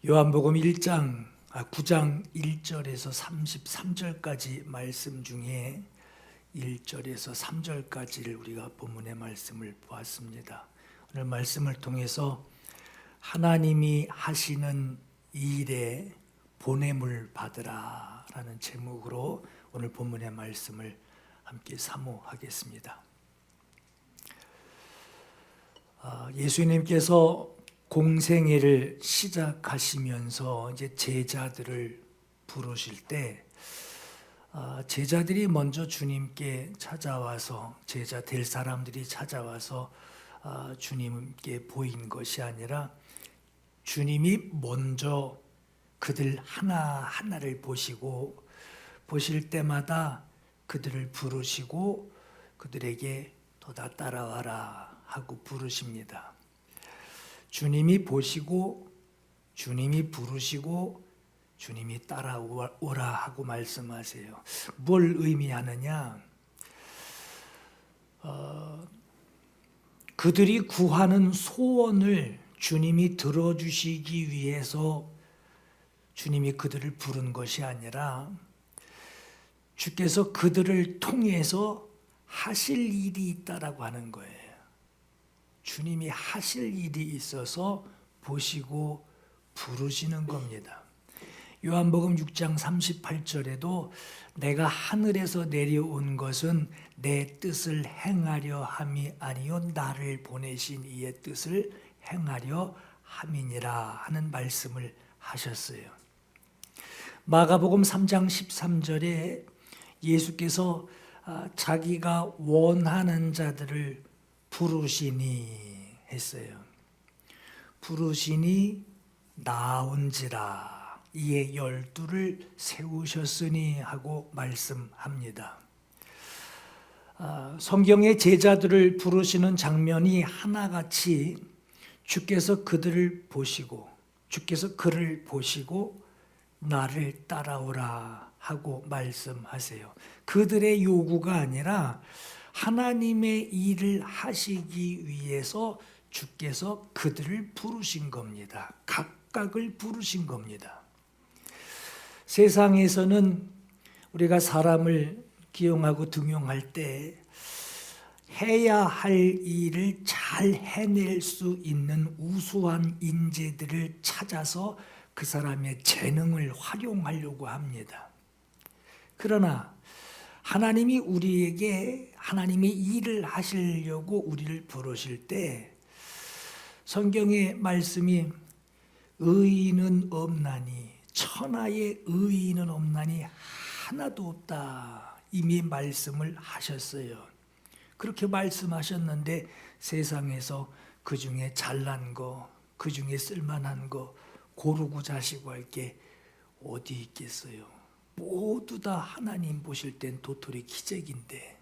요한복음 9장 1절에서 33절까지 말씀 중에 1절에서 3절까지를 우리가 본문의 말씀을 보았습니다. 오늘 말씀을 통해서 하나님이 하시는 일에 보냄을 받으라 라는 제목으로 오늘 본문의 말씀을 함께 사모하겠습니다. 예수님께서 공생애를 시작하시면서 이제 제자들을 부르실 때 제자들이 먼저 주님께 찾아와서 제자 될 사람들이 찾아와서 주님께 보인 것이 아니라 주님이 먼저 그들 하나하나를 보실 때마다 그들을 부르시고 그들에게 너다 따라와라 하고 부르십니다. 주님이 보시고 주님이 부르시고 주님이 따라오라 하고 말씀하세요. 뭘 의미하느냐? 그들이 구하는 소원을 주님이 들어주시기 위해서 주님이 그들을 부른 것이 아니라 주께서 그들을 통해서 하실 일이 있다라고 하는 거예요. 주님이 하실 일이 있어서 보시고 부르시는 겁니다. 요한복음 6장 38절에도 내가 하늘에서 내려온 것은 내 뜻을 행하려 함이 아니요 나를 보내신 이의 뜻을 행하려 함이니라 하는 말씀을 하셨어요. 마가복음 3장 13절에 예수께서 자기가 원하는 자들을 부르시니 했어요. 부르시니 나온지라 이에 12를 세우셨으니 하고 말씀합니다. 성경의 제자들을 부르시는 장면이 하나같이 주께서 그들을 보시고 주께서 그를 보시고 나를 따라오라 하고 말씀하세요. 그들의 요구가 아니라 하나님의 일을 하시기 위해서 주께서 그들을 부르신 겁니다. 각각을 부르신 겁니다. 세상에서는 우리가 사람을 기용하고 등용할 때 해야 할 일을 잘 해낼 수 있는 우수한 인재들을 찾아서 그 사람의 재능을 활용하려고 합니다. 그러나 하나님이 우리에게 하나님의 일을 하시려고 우리를 부르실 때 성경의 말씀이 의인은 없나니 천하의 의인은 없나니 하나도 없다 이미 말씀을 하셨어요. 그렇게 말씀하셨는데 세상에서 그 중에 잘난 거, 그 중에 쓸만한 거 고르고 자시고 할 게 어디 있겠어요? 모두 다 하나님 보실 땐 도토리 기적인데.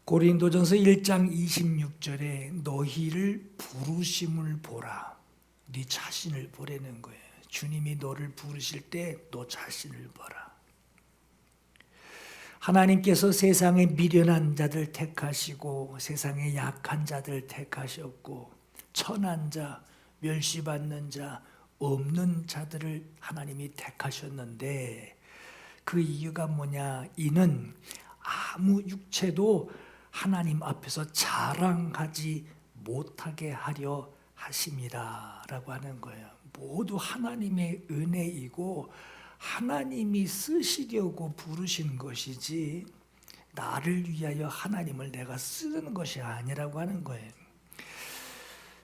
고린도전서 1장 26절에 너희를 부르심을 보라. 네 자신을 보라는 거예요. 주님이 너를 부르실 때 너 자신을 보라. 하나님께서 세상에 미련한 자들 택하시고 세상에 약한 자들 택하셨고 천한 자, 멸시받는 자, 없는 자들을 하나님이 택하셨는데 그 이유가 뭐냐? 이는 아무 육체도 하나님 앞에서 자랑하지 못하게 하려 하심이라 라고 하는 거예요. 모두 하나님의 은혜이고 하나님이 쓰시려고 부르신 것이지 나를 위하여 하나님을 내가 쓰는 것이 아니라고 하는 거예요.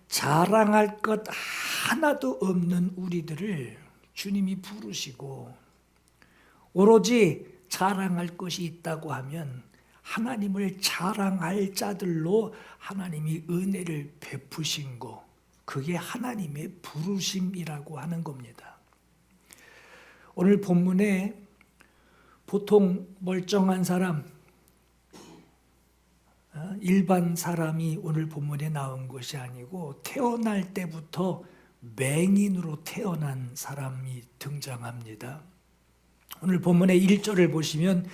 자랑할 것 하나도 없는 우리들을 주님이 부르시고 오로지 자랑할 것이 있다고 하면 하나님을 자랑할 자들로 하나님이 은혜를 베푸신 거 그게 하나님의 부르심이라고 하는 겁니다. 오늘 본문에 보통 멀쩡한 사람 일반 사람이 오늘 본문에 나온 것이 아니고 태어날 때부터 맹인으로 태어난 사람이 등장합니다. 오늘 본문의 1절을 보시면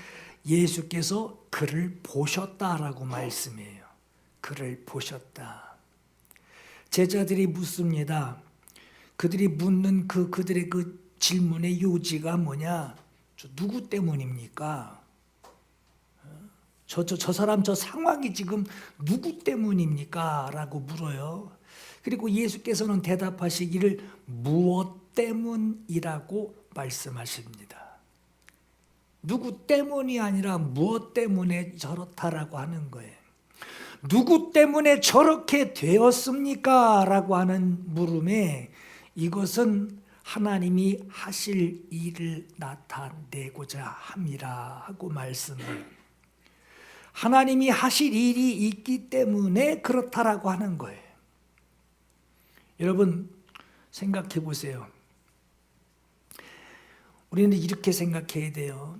예수께서 그를 보셨다라고 말씀해요. 그를 보셨다. 제자들이 묻습니다. 그들이 묻는 그들의 그 질문의 요지가 뭐냐? 저 누구 때문입니까? 저 사람 저 상황이 지금 누구 때문입니까? 라고 물어요. 그리고 예수께서는 대답하시기를 무엇 때문이라고 말씀하십니다. 누구 때문이 아니라 무엇 때문에 저렇다라고 하는 거예요. 누구 때문에 저렇게 되었습니까? 라고 하는 물음에 이것은 하나님이 하실 일을 나타내고자 함이라 하고 말씀을, 하나님이 하실 일이 있기 때문에 그렇다라고 하는 거예요. 여러분 생각해 보세요. 우리는 이렇게 생각해야 돼요.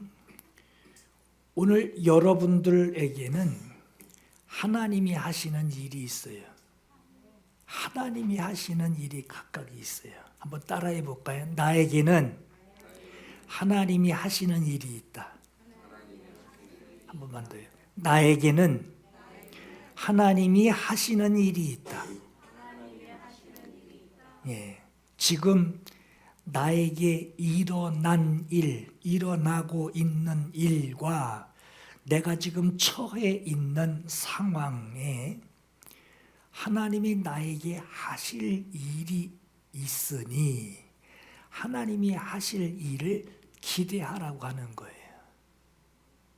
오늘 여러분들에게는 하나님이 하시는 일이 있어요. 하나님이 하시는 일이 각각 있어요. 한번 따라해 볼까요? 나에게는 하나님이 하시는 일이 있다. 한 번만 더요. 나에게는 하나님이 하시는 일이 있다. 예, 지금 나에게 일어난 일, 일어나고 있는 일과 내가 지금 처해 있는 상황에 하나님이 나에게 하실 일이 있으니 하나님이 하실 일을 기대하라고 하는 거예요.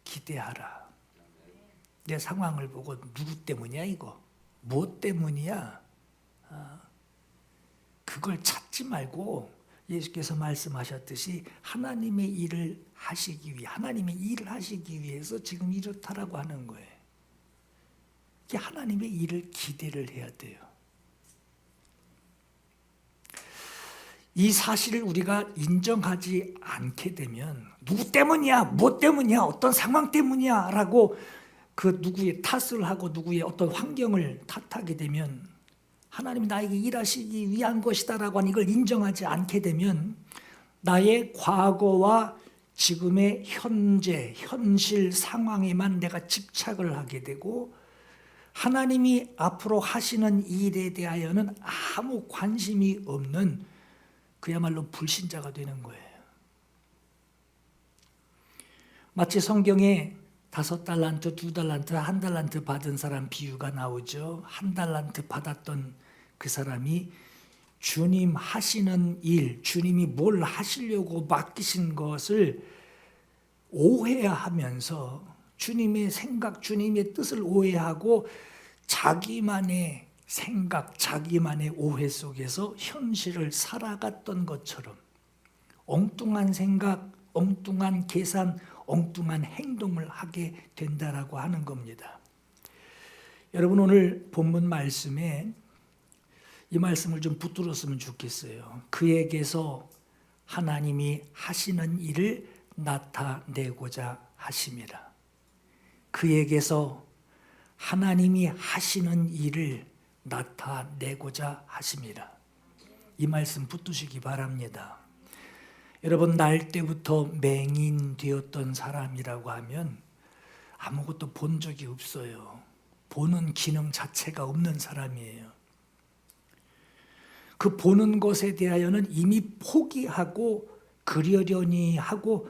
기대하라. 내 상황을 보고 누구 때문이야 이거? 뭐 때문이야? 그걸 찾지 말고 예수께서 말씀하셨듯이 하나님의 일을 하시기 위해, 하나님의 일을 하시기 위해서 지금 이렇다라고 하는 거예요. 하나님의 일을 기대를 해야 돼요. 이 사실을 우리가 인정하지 않게 되면 누구 때문이야, 뭐 때문이야, 어떤 상황 때문이야 라고 그 누구의 탓을 하고 누구의 어떤 환경을 탓하게 되면, 하나님이 나에게 일하시기 위한 것이다라고 하는 이걸 인정하지 않게 되면 나의 과거와 지금의 현재, 현실 상황에만 내가 집착을 하게 되고 하나님이 앞으로 하시는 일에 대하여는 아무 관심이 없는 그야말로 불신자가 되는 거예요. 마치 성경에 5달란트, 2달란트, 1달란트 받은 사람 비유가 나오죠. 1달란트 받았던 그 사람이 주님 하시는 일, 주님이 뭘 하시려고 맡기신 것을 오해하면서 주님의 생각, 주님의 뜻을 오해하고 자기만의 생각, 자기만의 오해 속에서 현실을 살아갔던 것처럼 엉뚱한 생각, 엉뚱한 계산, 엉뚱한 행동을 하게 된다라고 하는 겁니다. 여러분 오늘 본문 말씀에 이 말씀을 좀 붙들었으면 좋겠어요. 그에게서 하나님이 하시는 일을 나타내고자 하심이라. 그에게서 하나님이 하시는 일을 나타내고자 하심이라. 이 말씀 붙드시기 바랍니다. 여러분 날 때부터 맹인 되었던 사람이라고 하면 아무것도 본 적이 없어요. 보는 기능 자체가 없는 사람이에요. 그 보는 것에 대하여는 이미 포기하고 그러려니 하고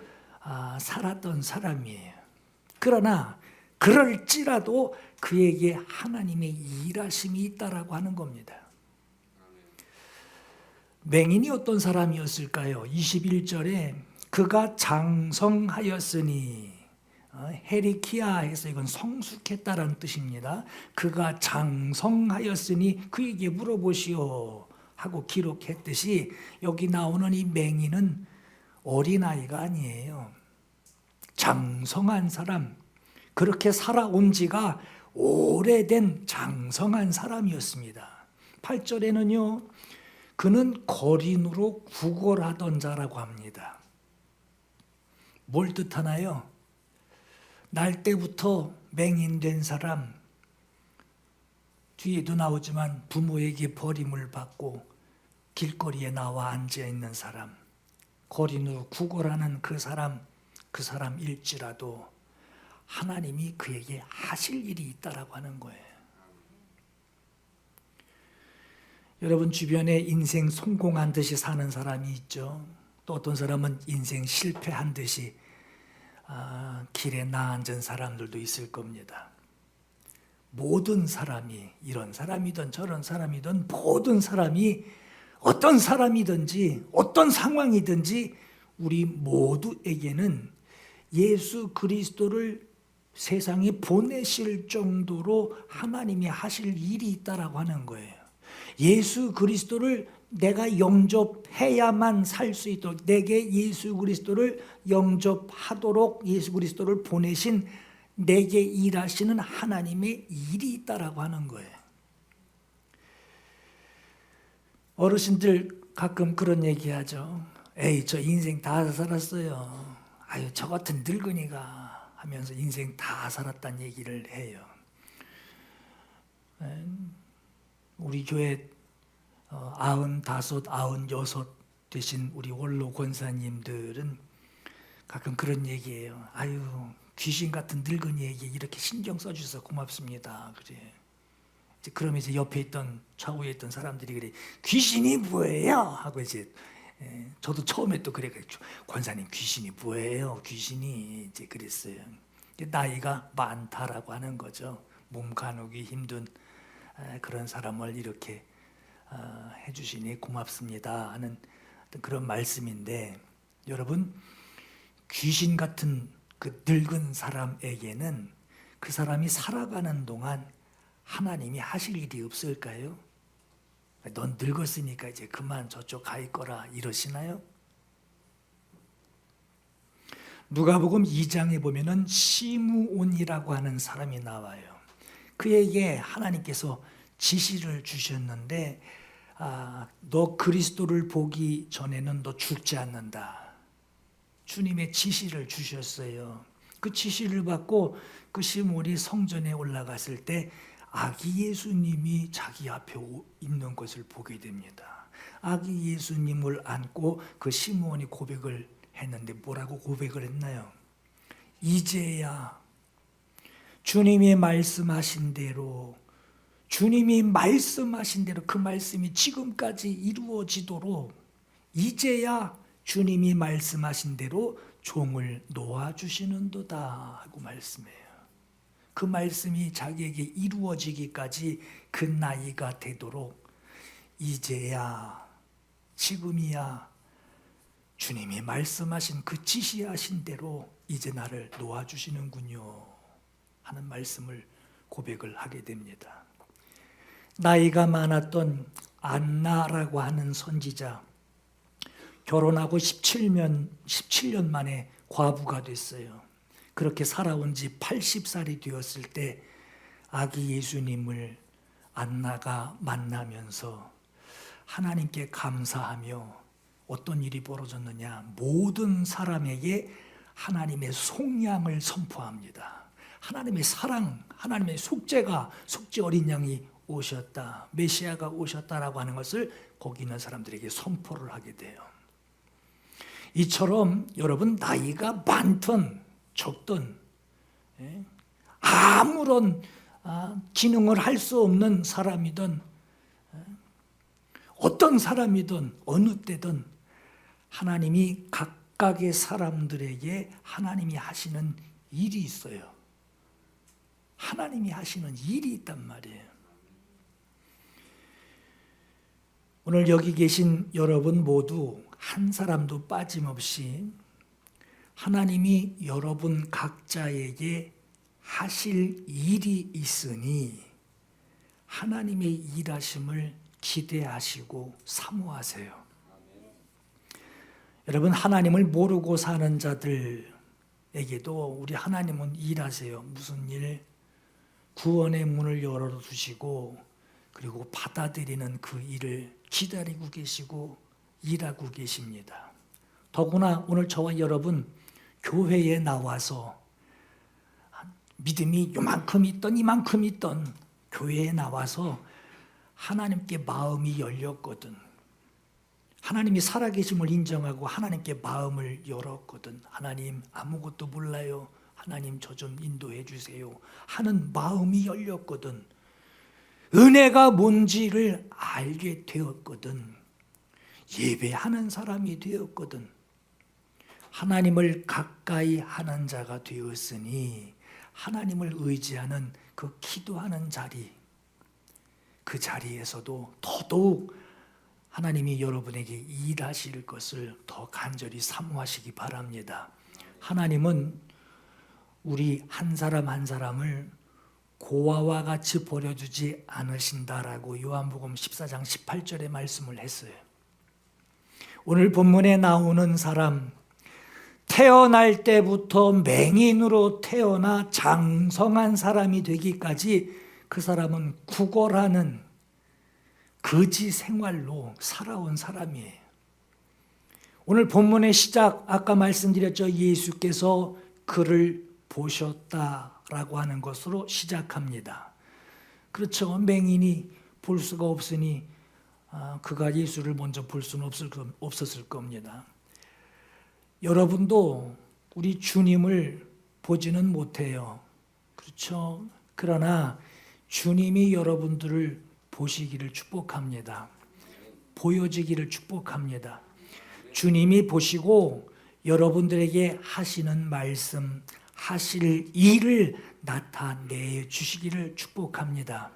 살았던 사람이에요. 그러나 그럴지라도 그에게 하나님의 일하심이 있다라고 하는 겁니다. 맹인이 어떤 사람이었을까요? 21절에 그가 장성하였으니, 헤리키아 해서 이건 성숙했다라는 뜻입니다. 그가 장성하였으니 그에게 물어보시오 하고 기록했듯이 여기 나오는 이 맹인은 어린아이가 아니에요. 장성한 사람, 그렇게 살아온 지가 오래된 장성한 사람이었습니다. 8절에는요. 그는 거린으로 구걸하던 자라고 합니다. 뭘 뜻하나요? 날 때부터 맹인된 사람, 뒤에도 나오지만 부모에게 버림을 받고 길거리에 나와 앉아있는 사람, 거린으로 구걸하는 그 사람일지라도 하나님이 그에게 하실 일이 있다라고 하는 거예요. 여러분 주변에 인생 성공한 듯이 사는 사람이 있죠. 또 어떤 사람은 인생 실패한 듯이 길에 나앉은 사람들도 있을 겁니다. 모든 사람이, 이런 사람이든 저런 사람이든 모든 사람이 어떤 사람이든지 어떤 상황이든지 우리 모두에게는 예수 그리스도를 세상에 보내실 정도로 하나님이 하실 일이 있다라고 하는 거예요. 예수 그리스도를 내가 영접해야만 살 수 있도록, 내게 예수 그리스도를 영접하도록 예수 그리스도를 보내신 내게 일하시는 하나님의 일이 있다라고 하는 거예요. 어르신들 가끔 그런 얘기하죠. 에이, 저 인생 다 살았어요. 아유, 저 같은 늙은이가 하면서 인생 다 살았다는 얘기를 해요. 우리 교회 95, 96 되신 우리 원로 권사님들은 가끔 그런 얘기해요. 아유, 귀신 같은 늙은이에게 이렇게 신경 써주셔서 고맙습니다. 그래. 그러면 이제 옆에 있던 좌우에 있던 사람들이 그래, 귀신이 뭐예요? 하고 이제 저도 처음에 또 그래, 권사님 귀신이 뭐예요? 귀신이 이제 그랬어요. 나이가 많다라고 하는 거죠. 몸 가누기 힘든 그런 사람을 이렇게 해주시니 고맙습니다 하는 그런 말씀인데, 여러분 귀신 같은 그 늙은 사람에게는 그 사람이 살아가는 동안 하나님이 하실 일이 없을까요? 넌 늙었으니까 이제 그만 저쪽 가 있거라 이러시나요? 누가복음 2장에 보면은 시므온이라고 하는 사람이 나와요. 그에게 하나님께서 지시를 주셨는데, 너 그리스도를 보기 전에는 너 죽지 않는다. 주님의 지시를 주셨어요. 그 지시를 받고 그 시므온이 성전에 올라갔을 때 아기 예수님이 자기 앞에 있는 것을 보게 됩니다. 아기 예수님을 안고 그 시므온이 고백을 했는데 뭐라고 고백을 했나요? 이제야 주님이 말씀하신 대로, 주님이 말씀하신 대로 그 말씀이 지금까지 이루어지도록 이제야 주님이 말씀하신 대로 종을 놓아주시는도다 하고 말씀해요. 그 말씀이 자기에게 이루어지기까지 그 나이가 되도록 이제야, 지금이야 주님이 말씀하신 그 지시하신 대로 이제 나를 놓아주시는군요 하는 말씀을 고백을 하게 됩니다. 나이가 많았던 안나라고 하는 선지자, 결혼하고 17년 만에 과부가 됐어요. 그렇게 살아온 지 80살이 되었을 때 아기 예수님을 안나가 만나면서 하나님께 감사하며 어떤 일이 벌어졌느냐, 모든 사람에게 하나님의 속량을 선포합니다. 하나님의 사랑, 하나님의 속죄 어린 양이 오셨다, 메시아가 오셨다라고 하는 것을 거기 있는 사람들에게 선포를 하게 돼요. 이처럼 여러분 나이가 많든 적든 아무런 기능을 할 수 없는 사람이든 어떤 사람이든 어느 때든 하나님이 각각의 사람들에게 하나님이 하시는 일이 있어요. 하나님이 하시는 일이 있단 말이에요. 오늘 여기 계신 여러분 모두 한 사람도 빠짐없이 하나님이 여러분 각자에게 하실 일이 있으니 하나님의 일하심을 기대하시고 사모하세요. 여러분, 하나님을 모르고 사는 자들에게도 우리 하나님은 일하세요. 무슨 일? 구원의 문을 열어두시고 그리고 받아들이는 그 일을 기다리고 계시고 일하고 계십니다. 더구나 오늘 저와 여러분 교회에 나와서 믿음이 요만큼 있던 이만큼 있던 교회에 나와서 하나님께 마음이 열렸거든. 하나님이 살아계심을 인정하고 하나님께 마음을 열었거든. 하나님 아무것도 몰라요. 하나님 저 좀 인도해 주세요 하는 마음이 열렸거든. 은혜가 뭔지를 알게 되었거든. 예배하는 사람이 되었거든. 하나님을 가까이 하는 자가 되었으니 하나님을 의지하는 그 기도하는 자리, 그 자리에서도 더더욱 하나님이 여러분에게 일하실 것을 더 간절히 사모하시기 바랍니다. 하나님은 우리 한 사람 한 사람을 고아와 같이 버려두지 않으신다라고 요한복음 14장 18절에 말씀을 했어요. 오늘 본문에 나오는 사람, 태어날 때부터 맹인으로 태어나 장성한 사람이 되기까지 그 사람은 구걸하는 거지 생활로 살아온 사람이에요. 오늘 본문의 시작, 아까 말씀드렸죠. 예수께서 그를 보셨다라고 하는 것으로 시작합니다. 그렇죠. 맹인이 볼 수가 없으니 그가 예수를 먼저 볼 수는 없었을 겁니다. 여러분도 우리 주님을 보지는 못해요. 그렇죠. 그러나 주님이 여러분들을 보시기를 축복합니다. 보여지기를 축복합니다. 주님이 보시고 여러분들에게 하시는 말씀, 하실 일을 나타내 주시기를 축복합니다.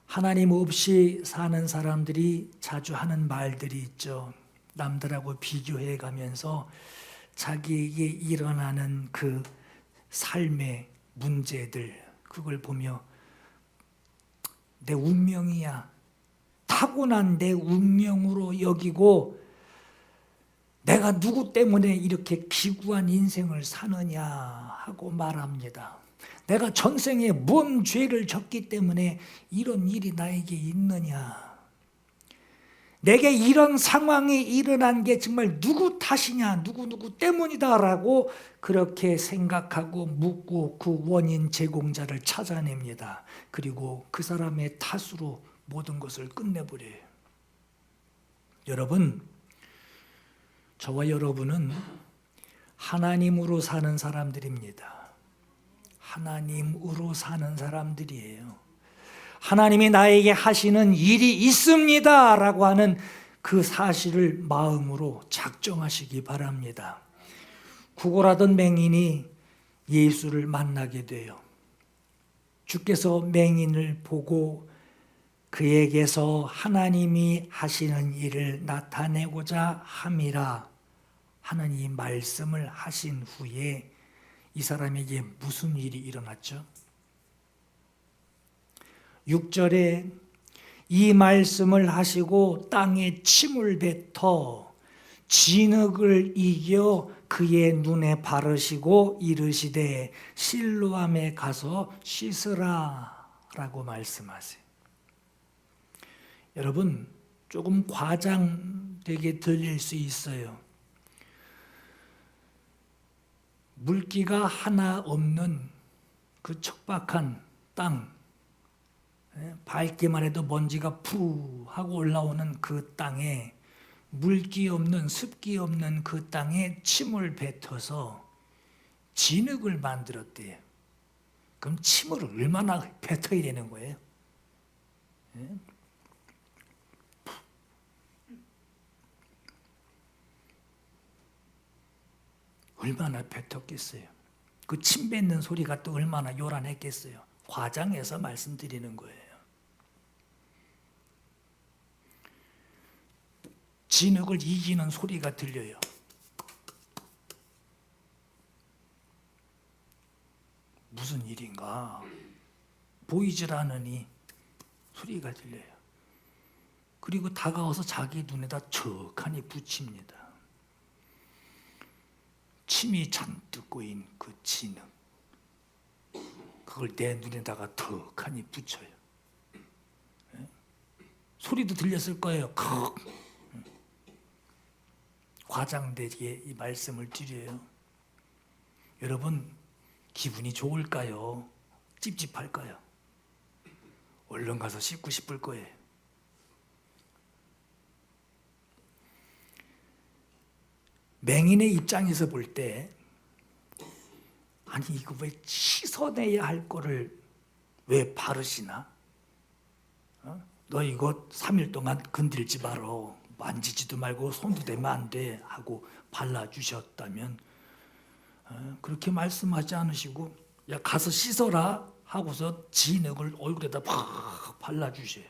하나님 없이 사는 사람들이 자주 하는 말들이 있죠. 남들하고 비교해 가면서 자기에게 일어나는 그 삶의 문제들, 그걸 보며 내 운명이야, 타고난 내 운명으로 여기고 내가 누구 때문에 이렇게 기구한 인생을 사느냐 하고 말합니다. 내가 전생에 뭔 죄를 졌기 때문에 이런 일이 나에게 있느냐, 내게 이런 상황이 일어난 게 정말 누구 탓이냐, 누구 때문이다라고 그렇게 생각하고 묻고 그 원인 제공자를 찾아냅니다. 그리고 그 사람의 탓으로 모든 것을 끝내버려요. 여러분, 저와 여러분은 하나님으로 사는 사람들입니다. 하나님으로 사는 사람들이에요. 하나님이 나에게 하시는 일이 있습니다 라고 하는 그 사실을 마음으로 작정하시기 바랍니다. 구걸하던 맹인이 예수를 만나게 돼요. 주께서 맹인을 보고 그에게서 하나님이 하시는 일을 나타내고자 함이라 하는 이 말씀을 하신 후에 이 사람에게 무슨 일이 일어났죠? 6절에 이 말씀을 하시고 땅에 침을 뱉어 진흙을 이겨 그의 눈에 바르시고 이르시되 실로암에 가서 씻으라 라고 말씀하세요. 여러분, 조금 과장되게 들릴 수 있어요. 물기가 하나 없는 그 척박한 땅, 밟기만 해도 먼지가 푸 하고 올라오는 그 땅에, 물기 없는, 습기 없는 그 땅에 침을 뱉어서 진흙을 만들었대요. 그럼 침을 얼마나 뱉어야 되는 거예요? 얼마나 뱉었겠어요? 그 침 뱉는 소리가 또 얼마나 요란했겠어요? 과장해서 말씀드리는 거예요. 진흙을 이기는 소리가 들려요. 무슨 일인가? 보이질 않으니 소리가 들려요. 그리고 다가와서 자기 눈에다 척하니 붙입니다. 침이 잔뜩 고인 그 진흙, 그걸 내 눈에다가 턱하니 붙여요. 소리도 들렸을 거예요. 컥. 과장되게 이 말씀을 드려요. 여러분, 기분이 좋을까요? 찝찝할까요? 얼른 가서 씻고 싶을 거예요. 맹인의 입장에서 볼 때, 아니 이거 왜 씻어내야 할 거를 왜 바르시나? 너 이거 3일 동안 건들지 마라. 만지지도 말고 손도 대면 안 돼 하고 발라주셨다면 그렇게 말씀하지 않으시고 야 가서 씻어라 하고서 진흙을 얼굴에다 팍 발라주셔요.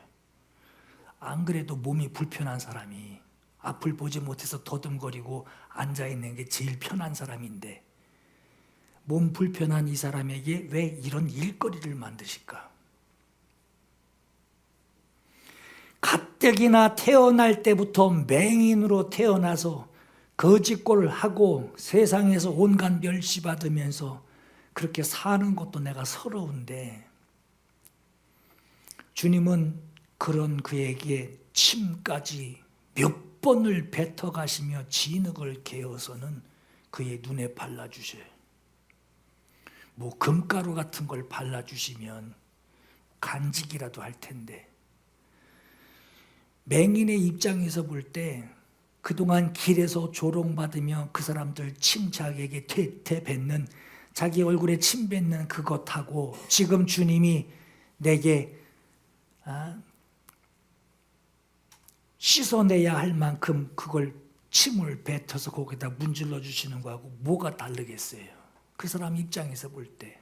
안 그래도 몸이 불편한 사람이 앞을 보지 못해서 더듬거리고 앉아있는 게 제일 편한 사람인데 몸 불편한 이 사람에게 왜 이런 일거리를 만드실까? 가뜩이나 태어날 때부터 맹인으로 태어나서 거짓골을 하고 세상에서 온갖 멸시받으면서 그렇게 사는 것도 내가 서러운데 주님은 그런 그에게 침까지 몇 번을 뱉어가시며 진흙을 개어서는 그의 눈에 발라주셔요. 뭐 금가루 같은 걸 발라주시면 간직이라도 할 텐데 맹인의 입장에서 볼 때 그동안 길에서 조롱받으며 그 사람들 침착에게 뱉는 자기 얼굴에 침 뱉는 그것하고 지금 주님이 내게 씻어내야 할 만큼 그걸 침을 뱉어서 거기다 문질러 주시는 거하고 뭐가 다르겠어요? 그 사람 입장에서 볼 때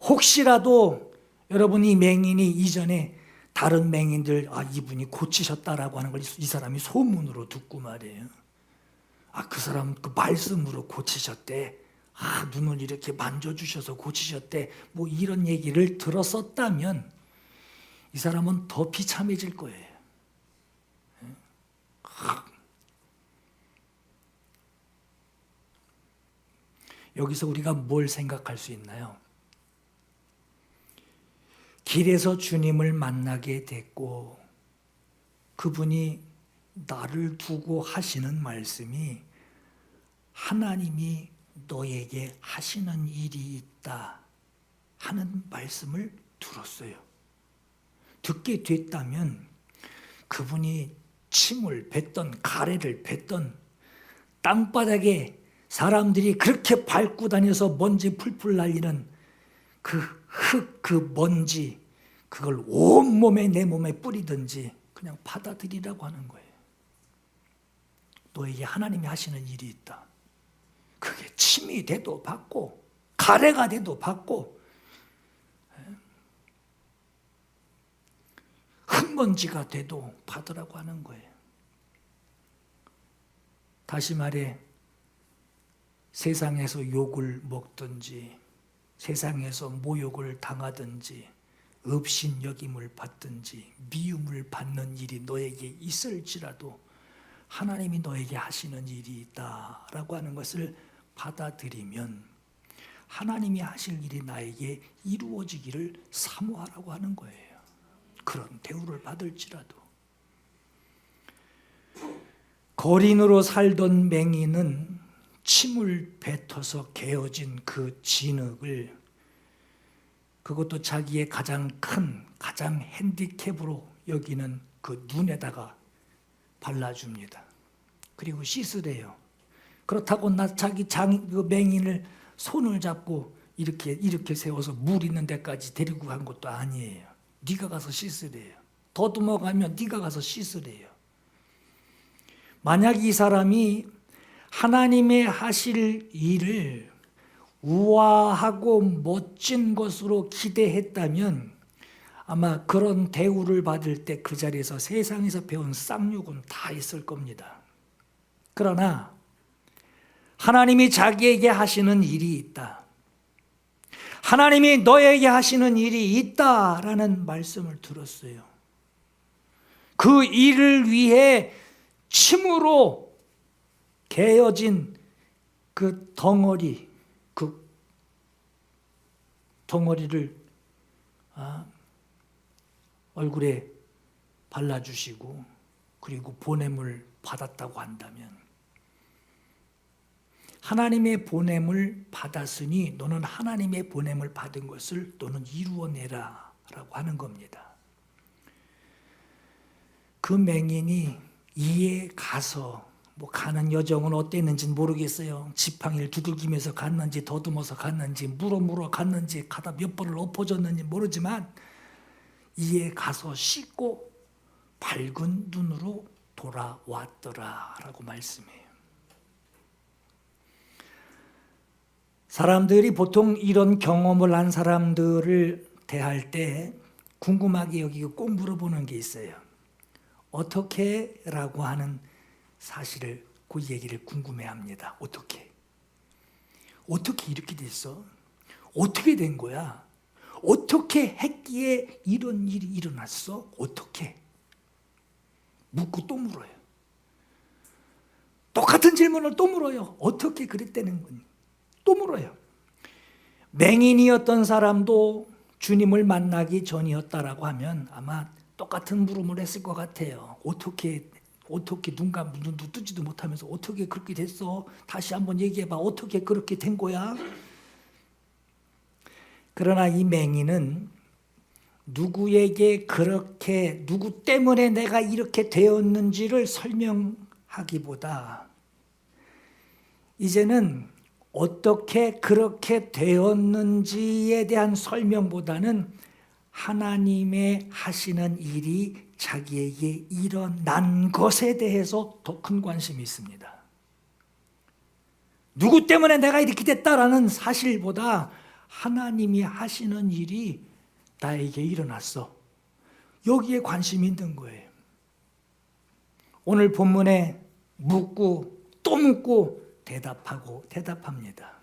혹시라도 여러분이 맹인이 이전에 다른 맹인들 이분이 고치셨다라고 하는 걸 이 사람이 소문으로 듣고 말이에요. 그 사람 그 말씀으로 고치셨대. 눈을 이렇게 만져주셔서 고치셨대. 뭐 이런 얘기를 들었었다면 이 사람은 더 비참해질 거예요. 여기서 우리가 뭘 생각할 수 있나요? 길에서 주님을 만나게 됐고 그분이 나를 두고 하시는 말씀이 하나님이 너에게 하시는 일이 있다 하는 말씀을 들었어요. 듣게 됐다면 그분이 침을 뱉던 가래를 뱉던 땅바닥에 사람들이 그렇게 밟고 다녀서 먼지 풀풀 날리는 그 흙, 그 먼지 그걸 온몸에 내 몸에 뿌리든지 그냥 받아들이라고 하는 거예요. 너에게 하나님이 하시는 일이 있다. 그게 침이 돼도 받고 가래가 돼도 받고 흙먼지가 돼도 받으라고 하는 거예요. 다시 말해 세상에서 욕을 먹든지 세상에서 모욕을 당하든지 업신여김을 받든지 미움을 받는 일이 너에게 있을지라도 하나님이 너에게 하시는 일이 있다라고 하는 것을 받아들이면 하나님이 하실 일이 나에게 이루어지기를 사모하라고 하는 거예요. 그런 대우를 받을지라도. 거린으로 살던 맹인은 침을 뱉어서 개어진 그 진흙을 그것도 자기의 가장 큰 가장 핸디캡으로 여기는 그 눈에다가 발라줍니다. 그리고 씻으래요. 그렇다고 그 맹인을 손을 잡고 이렇게 세워서 물 있는 데까지 데리고 간 것도 아니에요. 네가 가서 씻으래요. 더듬어 가면 네가 가서 씻으래요. 만약 이 사람이 하나님의 하실 일을 우아하고 멋진 것으로 기대했다면 아마 그런 대우를 받을 때 그 자리에서 세상에서 배운 쌍욕은 다 있을 겁니다. 그러나 하나님이 자기에게 하시는 일이 있다. 하나님이 너에게 하시는 일이 있다라는 말씀을 들었어요. 그 일을 위해 침으로 개어진 그 덩어리를 얼굴에 발라주시고 그리고 보냄을 받았다고 한다면 하나님의 보냄을 받았으니 너는 하나님의 보냄을 받은 것을 너는 이루어내라 라고 하는 겁니다. 그 맹인이 이에 가서 가는 여정은 어땠는지 모르겠어요. 지팡이를 두들기면서 갔는지 더듬어서 갔는지 물어 갔는지 가다 몇 번을 엎어졌는지 모르지만 이에 가서 씻고 밝은 눈으로 돌아왔더라 라고 말씀해요. 사람들이 보통 이런 경험을 한 사람들을 대할 때 궁금하게 여기고 꼭 물어보는 게 있어요. 어떻게? 라고 하는 사실을, 그 얘기를 궁금해합니다. 어떻게? 어떻게 이렇게 됐어? 어떻게 된 거야? 어떻게 했기에 이런 일이 일어났어? 어떻게? 묻고 또 물어요. 똑같은 질문을 또 물어요. 어떻게 그랬다는 거니? 또 물어요. 맹인이었던 사람도 주님을 만나기 전이었다라고 하면 아마 똑같은 물음을 했을 것 같아요. 어떻게 눈도 뜨지도 못하면서 어떻게 그렇게 됐어? 다시 한번 얘기해봐. 어떻게 그렇게 된 거야? 그러나 이 맹인은 누구에게 그렇게, 누구 때문에 내가 이렇게 되었는지를 설명하기보다 이제는 어떻게 그렇게 되었는지에 대한 설명보다는 하나님의 하시는 일이 자기에게 일어난 것에 대해서 더 큰 관심이 있습니다. 누구 때문에 내가 이렇게 됐다라는 사실보다 하나님이 하시는 일이 나에게 일어났어. 여기에 관심이 있는 거예요. 오늘 본문에 묻고 또 묻고 대답합니다.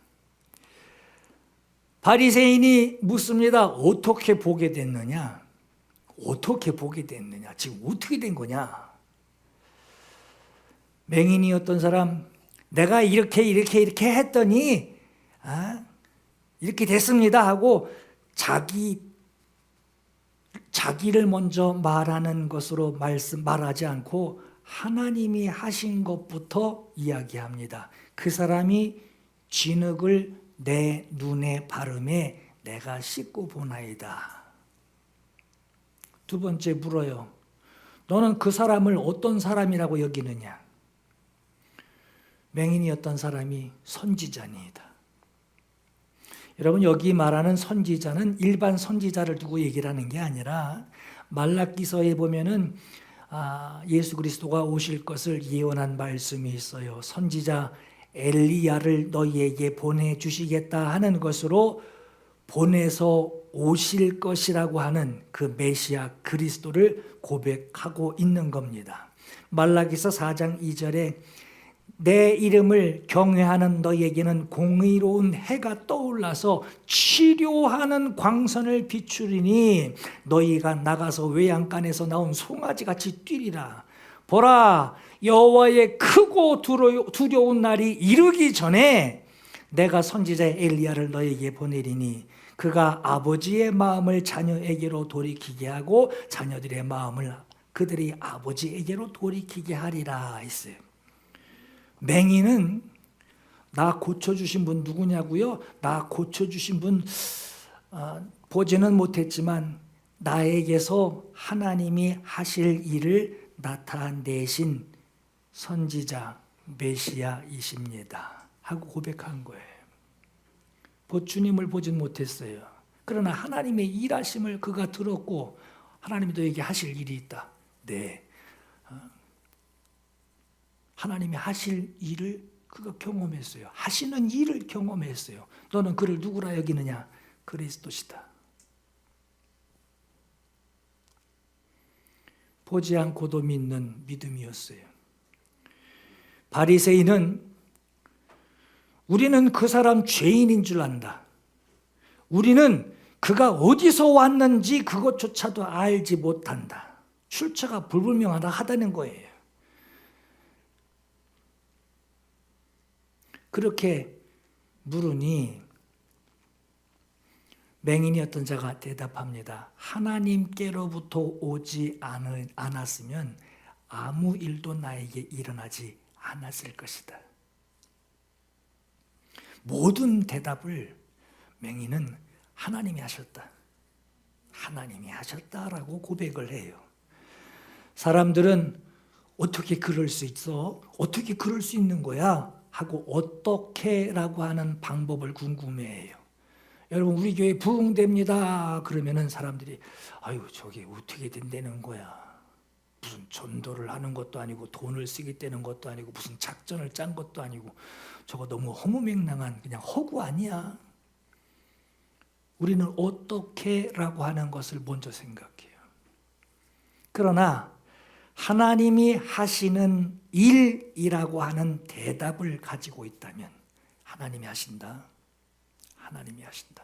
바리새인이 묻습니다. 어떻게 보게 됐느냐? 어떻게 보게 됐느냐? 지금 어떻게 된 거냐? 맹인이었던 사람, 내가 이렇게 했더니 이렇게 됐습니다 하고 자기를 먼저 말하는 것으로 말하지 않고 하나님이 하신 것부터 이야기합니다. 그 사람이 진흙을 내 눈에 바르매 내가 씻고 보나이다. 두 번째 물어요. 너는 그 사람을 어떤 사람이라고 여기느냐? 맹인이었던 사람이 선지자니이다. 여러분, 여기 말하는 선지자는 일반 선지자를 두고 얘기를 하는 게 아니라 말라기서에 보면은 예수 그리스도가 오실 것을 예언한 말씀이 있어요. 선지자 엘리야를 너희에게 보내주시겠다 하는 것으로 보내서 오실 것이라고 하는 그 메시아 그리스도를 고백하고 있는 겁니다. 말라기서 4장 2절에 내 이름을 경외하는 너희에게는 공의로운 해가 떠올라서 치료하는 광선을 비추리니 너희가 나가서 외양간에서 나온 송아지같이 뛰리라. 보라, 여호와의 크고 두려운 날이 이르기 전에 내가 선지자 엘리야를 너희에게 보내리니 그가 아버지의 마음을 자녀에게로 돌이키게 하고 자녀들의 마음을 그들이 아버지에게로 돌이키게 하리라 했어요. 맹인은 나 고쳐주신 분 누구냐고요? 나 고쳐주신 분 보지는 못했지만 나에게서 하나님이 하실 일을 나타내신 선지자 메시아이십니다 하고 고백한 거예요. 주님을 보진 못했어요. 그러나 하나님의 일하심을 그가 들었고 하나님이 너에게 하실 일이 있다. 네. 하나님이 하실 일을 그가 경험했어요. 하시는 일을 경험했어요. 너는 그를 누구라 여기느냐? 그리스도시다. 보지 않고도 믿는 믿음이었어요. 바리새인은 우리는 그 사람 죄인인 줄 안다. 우리는 그가 어디서 왔는지 그것조차도 알지 못한다. 출처가 불분명하다는 거예요. 그렇게 물으니 맹인이었던 자가 대답합니다. 하나님께로부터 오지 않았으면 아무 일도 나에게 일어나지 않았을 것이다. 모든 대답을 맹인은 하나님이 하셨다. 하나님이 하셨다라고 고백을 해요. 사람들은 어떻게 그럴 수 있어? 어떻게 그럴 수 있는 거야? 하고 어떻게라고 하는 방법을 궁금해해요. 여러분 우리 교회 부흥됩니다 그러면은 사람들이 아유 저게 어떻게 된다는 거야. 무슨 전도를 하는 것도 아니고 돈을 쓰겠다는 것도 아니고 무슨 작전을 짠 것도 아니고 저거 너무 허무맹랑한 그냥 허구 아니야. 우리는 어떻게라고 하는 것을 먼저 생각해요. 그러나 하나님이 하시는 일이라고 하는 대답을 가지고 있다면 하나님이 하신다. 하나님이 하신다.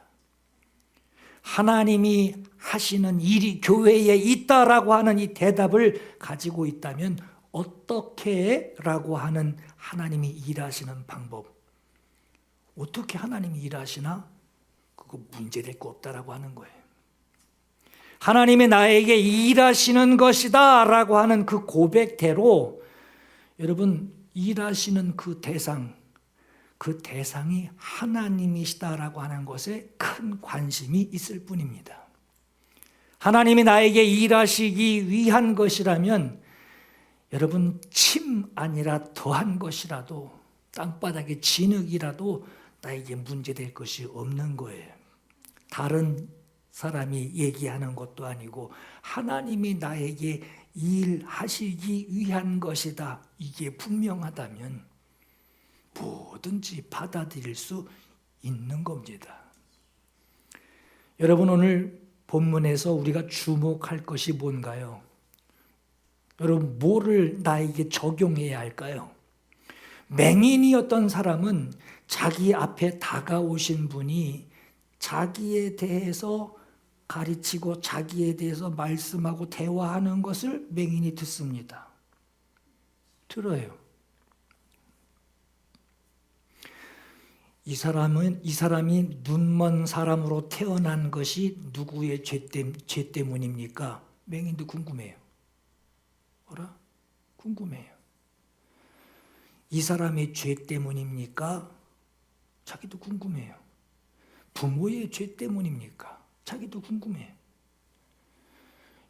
하나님이 하시는 일이 교회에 있다라고 하는 이 대답을 가지고 있다면 어떻게라고 하는 하나님이 일하시는 방법, 어떻게 하나님이 일하시나? 그거 문제될 거 없다라고 하는 거예요. 하나님이 나에게 일하시는 것이다 라고 하는 그 고백대로 여러분 일하시는 그 대상이 하나님이시다라고 하는 것에 큰 관심이 있을 뿐입니다. 하나님이 나에게 일하시기 위한 것이라면 여러분 침 아니라 더한 것이라도 땅바닥에 진흙이라도 나에게 문제될 것이 없는 거예요. 다른 사람이 얘기하는 것도 아니고 하나님이 나에게 일하시기 위한 것이다. 이게 분명하다면 뭐든지 받아들일 수 있는 겁니다. 여러분 오늘 본문에서 우리가 주목할 것이 뭔가요? 여러분 뭐를 나에게 적용해야 할까요? 맹인이었던 사람은 자기 앞에 다가오신 분이 자기에 대해서 가르치고 자기에 대해서 말씀하고 대화하는 것을 맹인이 듣습니다. 들어요. 이 사람이 눈먼 사람으로 태어난 것이 누구의 죄 때문입니까? 맹인도 궁금해요. 뭐라? 궁금해요. 이 사람의 죄 때문입니까? 자기도 궁금해요. 부모의 죄 때문입니까? 자기도 궁금해요.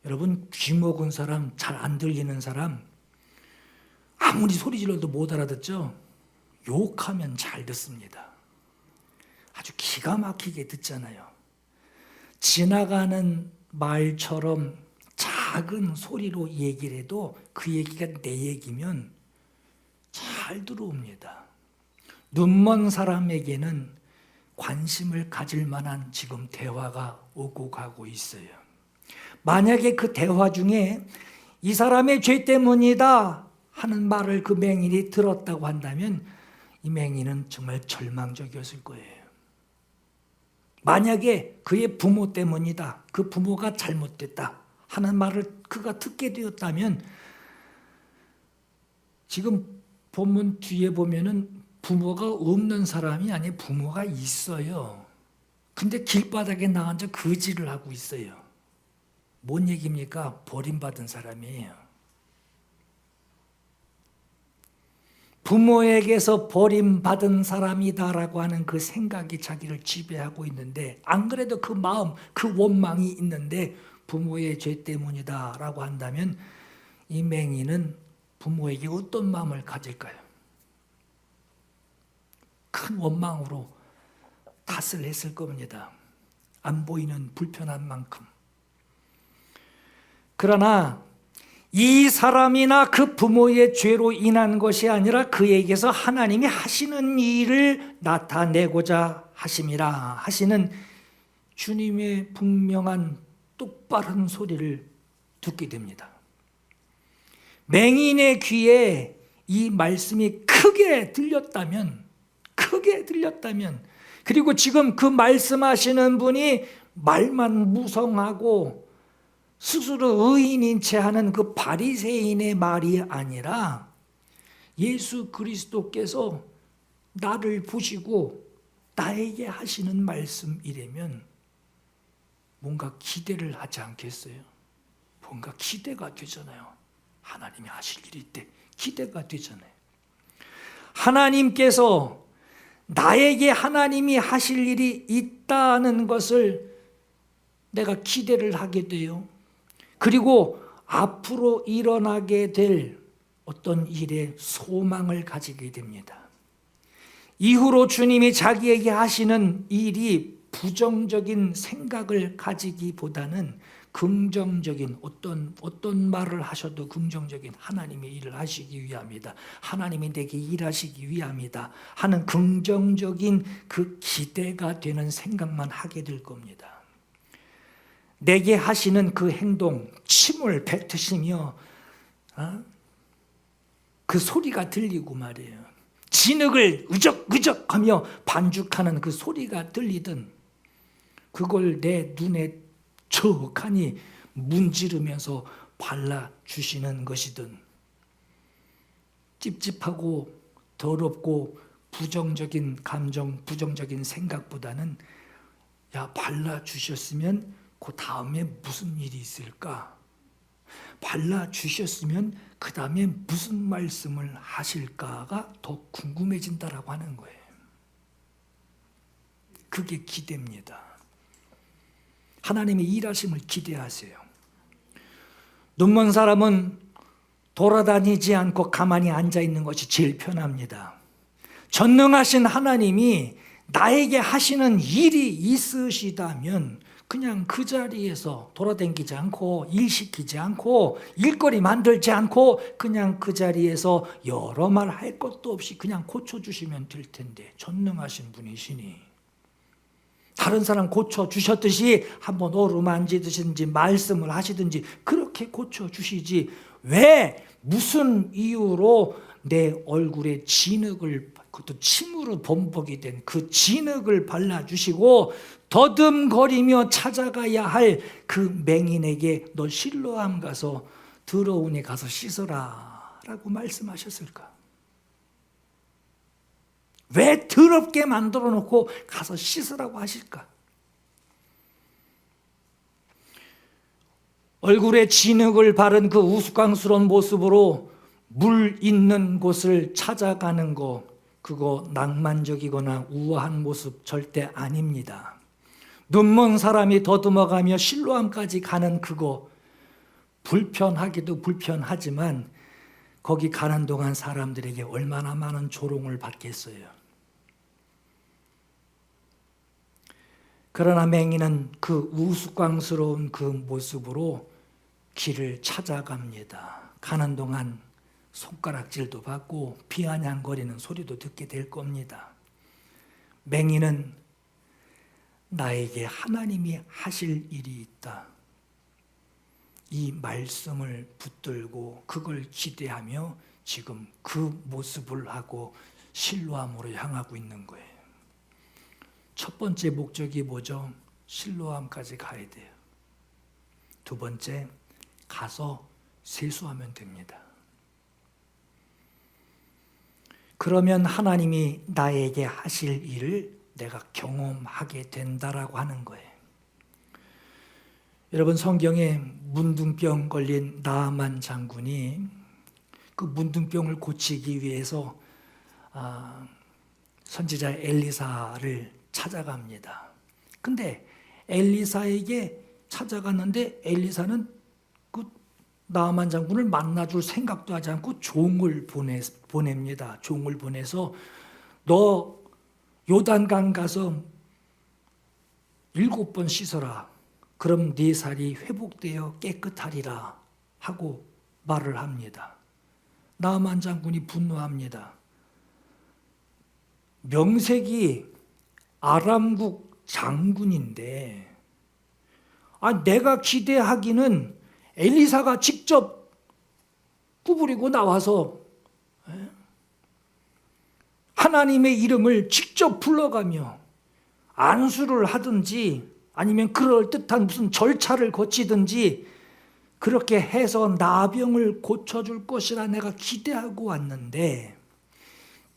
여러분 귀 먹은 사람, 잘 안 들리는 사람 아무리 소리 질러도 못 알아듣죠? 욕하면 잘 듣습니다. 아주 기가 막히게 듣잖아요. 지나가는 말처럼 작은 소리로 얘기를 해도 그 얘기가 내 얘기면 잘 들어옵니다. 눈먼 사람에게는 관심을 가질 만한 지금 대화가 오고 가고 있어요. 만약에 그 대화 중에 이 사람의 죄 때문이다 하는 말을 그 맹인이 들었다고 한다면 이 맹인은 정말 절망적이었을 거예요. 만약에 그의 부모 때문이다, 그 부모가 잘못됐다 하는 말을 그가 듣게 되었다면 지금 본문 뒤에 보면은 부모가 없는 사람이 아니라 부모가 있어요. 근데 길바닥에 나앉아 거지를 하고 있어요. 뭔 얘기입니까? 버림받은 사람이에요. 부모에게서 버림받은 사람이다라고 하는 그 생각이 자기를 지배하고 있는데 안 그래도 그 마음, 그 원망이 있는데 부모의 죄 때문이다라고 한다면 이 맹인은 부모에게 어떤 마음을 가질까요? 큰 원망으로 탓을 했을 겁니다. 안 보이는 불편한 만큼. 그러나 이 사람이나 그 부모의 죄로 인한 것이 아니라 그에게서 하나님이 하시는 일을 나타내고자 하심이라 하시는 주님의 분명한 똑바른 소리를 듣게 됩니다. 맹인의 귀에 이 말씀이 크게 들렸다면 그리고 지금 그 말씀하시는 분이 말만 무성하고 스스로 의인인 채 하는 그 바리새인의 말이 아니라 예수 그리스도께서 나를 보시고 나에게 하시는 말씀이라면 뭔가 기대를 하지 않겠어요? 뭔가 기대가 되잖아요. 하나님이 하실 일일 때 기대가 되잖아요. 하나님께서 나에게 하나님이 하실 일이 있다는 것을 내가 기대를 하게 돼요. 그리고 앞으로 일어나게 될 어떤 일에 소망을 가지게 됩니다. 이후로 주님이 자기에게 하시는 일이 부정적인 생각을 가지기보다는 긍정적인 어떤 말을 하셔도 긍정적인 하나님의 일을 하시기 위함이다. 하나님이 내게 일하시기 위함이다 하는 긍정적인 그 기대가 되는 생각만 하게 될 겁니다. 내게 하시는 그 행동, 침을 뱉으시며 그 소리가 들리고 말이에요. 진흙을 으적으적하며 반죽하는 그 소리가 들리든 그걸 내 눈에 척하니 문지르면서 발라주시는 것이든 찝찝하고 더럽고 부정적인 감정, 부정적인 생각보다는 야 발라주셨으면 그 다음에 무슨 일이 있을까? 발라주셨으면 그 다음에 무슨 말씀을 하실까가 더 궁금해진다라고 하는 거예요. 그게 기대입니다. 하나님의 일하심을 기대하세요. 눈먼 사람은 돌아다니지 않고 가만히 앉아 있는 것이 제일 편합니다. 전능하신 하나님이 나에게 하시는 일이 있으시다면 그냥 그 자리에서 돌아다니지 않고 일 시키지 않고 일거리 만들지 않고 그냥 그 자리에서 여러 말 할 것도 없이 그냥 고쳐주시면 될 텐데 전능하신 분이시니 다른 사람 고쳐주셨듯이 한번 어루만지든지 말씀을 하시든지 그렇게 고쳐주시지 왜 무슨 이유로 내 얼굴에 진흙을 그것도 침으로 범벅이 된 그 진흙을 발라주시고 더듬거리며 찾아가야 할 그 맹인에게 너 실로암 가서 더러우니 가서 씻어라 라고 말씀하셨을까? 왜 더럽게 만들어 놓고 가서 씻으라고 하실까? 얼굴에 진흙을 바른 그 우스꽝스러운 모습으로 물 있는 곳을 찾아가는 거 그거 낭만적이거나 우아한 모습 절대 아닙니다. 눈먼 사람이 더듬어가며 실로암까지 가는 그거 불편하기도 불편하지만 거기 가는 동안 사람들에게 얼마나 많은 조롱을 받겠어요. 그러나 맹인은 그 우스꽝스러운 그 모습으로 길을 찾아갑니다. 가는 동안 손가락질도 받고 비아냥거리는 소리도 듣게 될 겁니다. 맹인은 나에게 하나님이 하실 일이 있다. 이 말씀을 붙들고 그걸 기대하며 지금 그 모습을 하고 실로암으로 향하고 있는 거예요. 첫 번째 목적이 뭐죠? 실로암까지 가야 돼요. 두 번째, 가서 세수하면 됩니다. 그러면 하나님이 나에게 하실 일을 내가 경험하게 된다라고 하는 거예요. 여러분 성경에 문둥병 걸린 나아만 장군이 그 문둥병을 고치기 위해서 선지자 엘리사를 찾아갑니다. 근데 엘리사에게 찾아갔는데 엘리사는 그 나아만 장군을 만나줄 생각도 하지 않고 종을 보냅니다. 종을 보내서 너 요단강 가서 7번 씻어라. 그럼 네 살이 회복되어 깨끗하리라 하고 말을 합니다. 나아만 장군이 분노합니다. 명색이 아람국 장군인데 내가 기대하기는 엘리사가 직접 구부리고 나와서 하나님의 이름을 직접 불러가며 안수를 하든지 아니면 그럴듯한 무슨 절차를 거치든지 그렇게 해서 나병을 고쳐줄 것이라 내가 기대하고 왔는데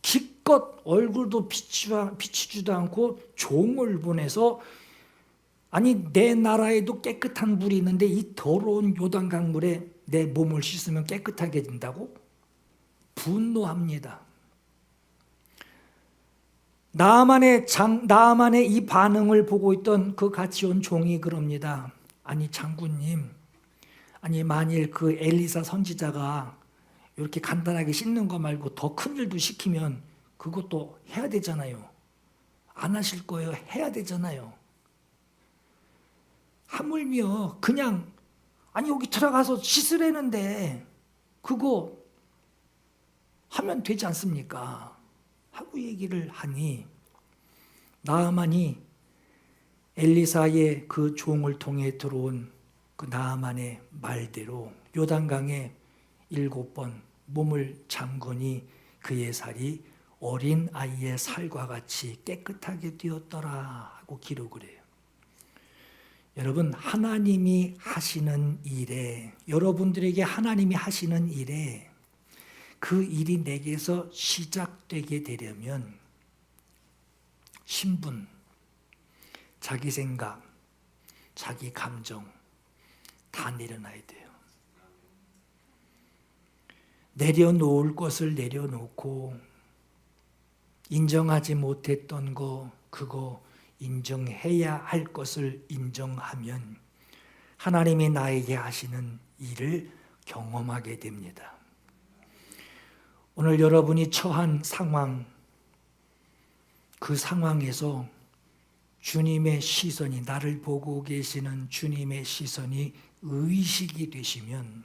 기껏 얼굴도 비치지도 않고 종을 보내서 내 나라에도 깨끗한 물이 있는데 이 더러운 요단강물에 내 몸을 씻으면 깨끗하게 된다고? 분노합니다. 나아만의 이 반응을 보고 있던 그 같이 온 종이 그럽니다. 장군님, 만일 그 엘리사 선지자가 이렇게 간단하게 씻는 거 말고 더 큰 일도 시키면 그것도 해야 되잖아요. 안 하실 거예요. 해야 되잖아요. 하물며 그냥 아니 여기 들어가서 씻으려는데 그거 하면 되지 않습니까? 하고 얘기를 하니 나아만이 엘리사의 그 종을 통해 들어온 그 나아만의 말대로 요단강에 7번 몸을 잠그니 그의 살이 어린 아이의 살과 같이 깨끗하게 되었더라 하고 기록을 해요. 여러분, 하나님이 하시는 일에, 여러분들에게 하나님이 하시는 일에 그 일이 내게서 시작되게 되려면 신분, 자기 생각, 자기 감정 다 내려놔야 돼요. 내려놓을 것을 내려놓고 인정하지 못했던 거 그거 인정해야 할 것을 인정하면 하나님이 나에게 하시는 일을 경험하게 됩니다. 오늘 여러분이 처한 상황, 그 상황에서 주님의 시선이, 나를 보고 계시는 주님의 시선이 의식이 되시면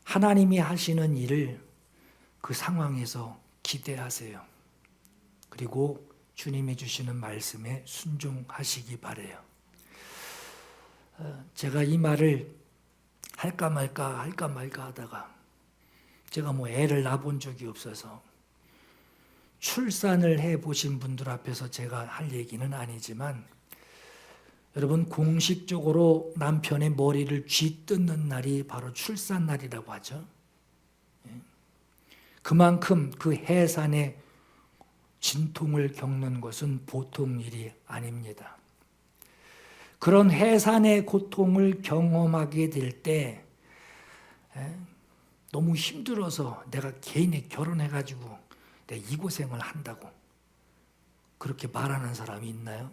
하나님이 하시는 일을 그 상황에서 기대하세요. 그리고 주님이 주시는 말씀에 순종하시기 바라요. 제가 이 말을 할까 말까 하다가 제가 애를 낳아본 적이 없어서 출산을 해보신 분들 앞에서 제가 할 얘기는 아니지만 여러분, 공식적으로 남편의 머리를 쥐뜯는 날이 바로 출산 날이라고 하죠. 그만큼 그 해산의 진통을 겪는 것은 보통 일이 아닙니다. 그런 해산의 고통을 경험하게 될 때 너무 힘들어서 내가 개인이 결혼해가지고 내가 이 고생을 한다고 그렇게 말하는 사람이 있나요?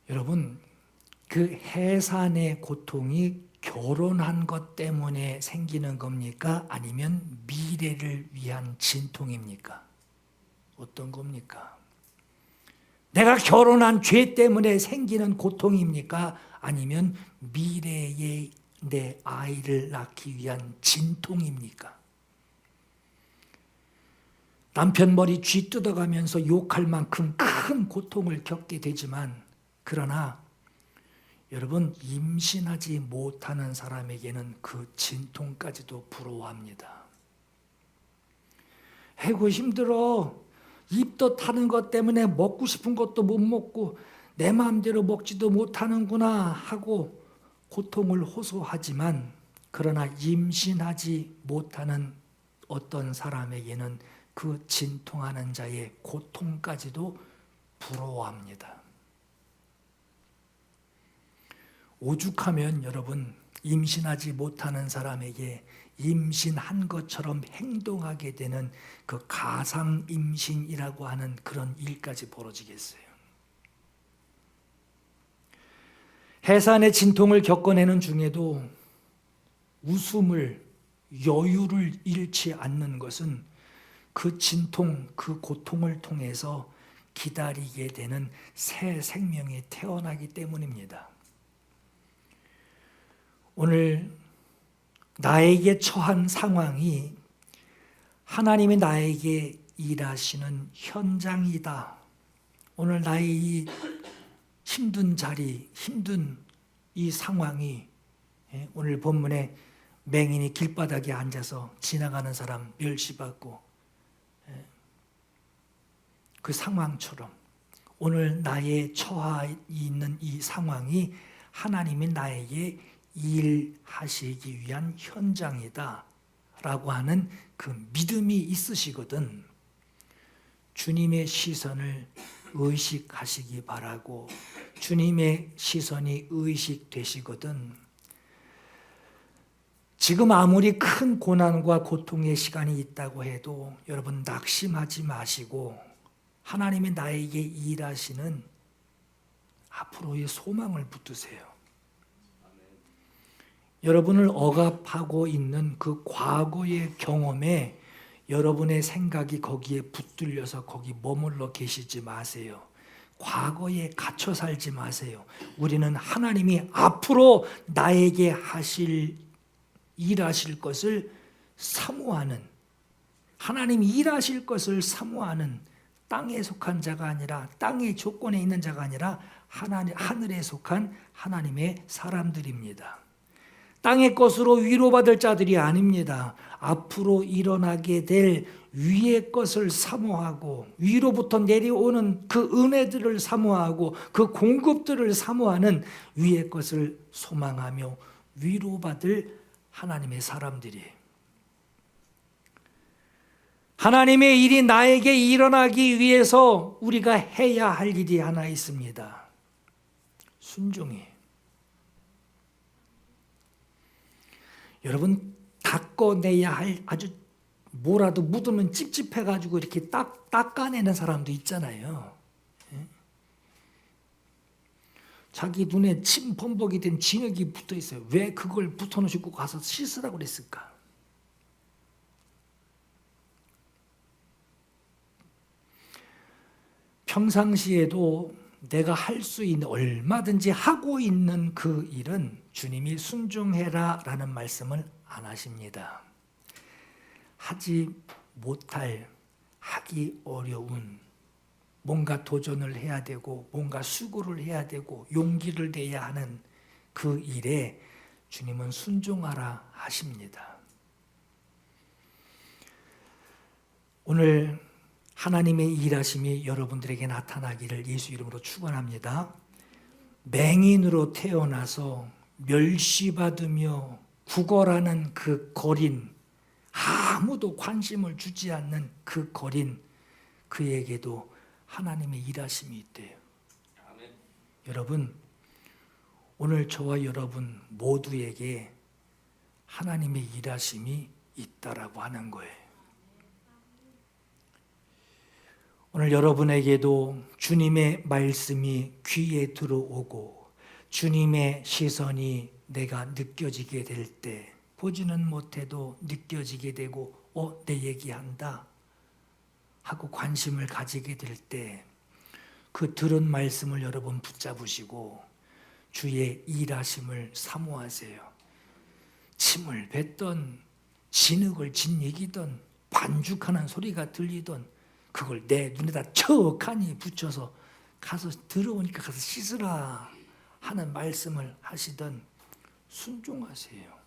여러분, 그 해산의 고통이 결혼한 것 때문에 생기는 겁니까? 아니면 미래를 위한 진통입니까? 어떤 겁니까? 내가 결혼한 죄 때문에 생기는 고통입니까? 아니면 미래에 내 아이를 낳기 위한 진통입니까? 남편 머리 쥐 뜯어가면서 욕할 만큼 큰 고통을 겪게 되지만 그러나 여러분, 임신하지 못하는 사람에게는 그 진통까지도 부러워합니다. 아이고 힘들어. 입도 타는 것 때문에 먹고 싶은 것도 못 먹고 내 마음대로 먹지도 못하는구나 하고 고통을 호소하지만 그러나 임신하지 못하는 어떤 사람에게는 그 진통하는 자의 고통까지도 부러워합니다. 오죽하면 여러분, 임신하지 못하는 사람에게 임신한 것처럼 행동하게 되는 그 가상 임신이라고 하는 그런 일까지 벌어지겠어요. 해산의 진통을 겪어내는 중에도 웃음을, 여유를 잃지 않는 것은 그 진통, 그 고통을 통해서 기다리게 되는 새 생명이 태어나기 때문입니다. 오늘 나에게 처한 상황이 하나님이 나에게 일하시는 현장이다. 오늘 나의 이 힘든 자리, 힘든 이 상황이 오늘 본문에 맹인이 길바닥에 앉아서 지나가는 사람 멸시받고 그 상황처럼 오늘 나의 처해 있는 이 상황이 하나님이 나에게 일하시기 위한 현장이다 라고 하는 그 믿음이 있으시거든 주님의 시선을 의식하시기 바라고 주님의 시선이 의식되시거든 지금 아무리 큰 고난과 고통의 시간이 있다고 해도 여러분 낙심하지 마시고 하나님이 나에게 일하시는 앞으로의 소망을 붙드세요. 여러분을 억압하고 있는 그 과거의 경험에 여러분의 생각이 거기에 붙들려서 거기 머물러 계시지 마세요. 과거에 갇혀 살지 마세요. 우리는 하나님이 앞으로 나에게 일하실 것을 사모하는, 하나님이 일하실 것을 사모하는 땅에 속한 자가 아니라, 땅의 조건에 있는 자가 아니라 하늘에 속한 하나님의 사람들입니다. 땅의 것으로 위로받을 자들이 아닙니다. 앞으로 일어나게 될 위의 것을 사모하고, 위로부터 내려오는 그 은혜들을 사모하고, 그 공급들을 사모하는 위의 것을 소망하며 위로받을 하나님의 사람들이에요. 하나님의 일이 나에게 일어나기 위해서 우리가 해야 할 일이 하나 있습니다. 순종이에요. 여러분, 닦아내야 할, 아주 뭐라도 묻으면 찝찝해가지고 이렇게 닦아내는 사람도 있잖아요. 자기 눈에 침 범벅이 된 진흙이 붙어 있어요. 왜 그걸 붙어놓으시고 가서 씻으라고 그랬을까? 평상시에도 내가 할 수 있는, 얼마든지 하고 있는 그 일은 주님이 순종해라 라는 말씀을 안 하십니다. 하지 못할, 하기 어려운, 뭔가 도전을 해야 되고 뭔가 수고를 해야 되고 용기를 내야 하는 그 일에 주님은 순종하라 하십니다. 오늘 하나님의 일하심이 여러분들에게 나타나기를 예수 이름으로 축원합니다. 맹인으로 태어나서 멸시받으며 구걸하는 그 거린, 아무도 관심을 주지 않는 그 거린, 그에게도 하나님의 일하심이 있대요. 아멘. 여러분, 오늘 저와 여러분 모두에게 하나님의 일하심이 있다라고 하는 거예요. 오늘 여러분에게도 주님의 말씀이 귀에 들어오고 주님의 시선이 내가 느껴지게 될 때, 보지는 못해도 느껴지게 되고 내 얘기한다 하고 관심을 가지게 될 때, 그 들은 말씀을 여러분 붙잡으시고 주의 일하심을 사모하세요. 침을 뱉던, 진흙을 짓이기던, 반죽하는 소리가 들리던 그걸 내 눈에다 척하니 붙여서 가서 들어오니까 가서 씻으라 하는 말씀을 하시던 순종하세요.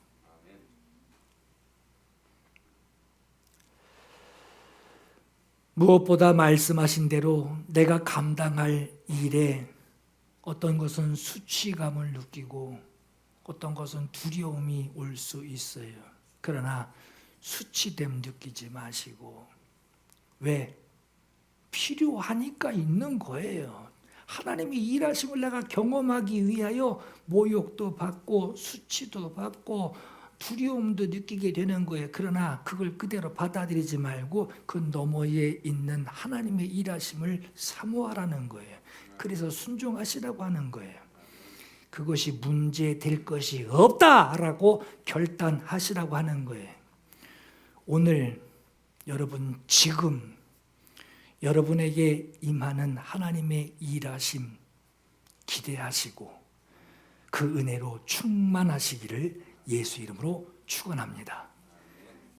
무엇보다 말씀하신 대로 내가 감당할 일에 어떤 것은 수치감을 느끼고 어떤 것은 두려움이 올 수 있어요. 그러나 수치됨 느끼지 마시고, 왜? 필요하니까 있는 거예요. 하나님이 일하심을 내가 경험하기 위하여 모욕도 받고 수치도 받고 두려움도 느끼게 되는 거예요. 그러나 그걸 그대로 받아들이지 말고 그 너머에 있는 하나님의 일하심을 사모하라는 거예요. 그래서 순종하시라고 하는 거예요. 그것이 문제될 것이 없다라고 결단하시라고 하는 거예요. 오늘 여러분, 지금 여러분에게 임하는 하나님의 일하심 기대하시고 그 은혜로 충만하시기를 예수 이름으로 축원합니다.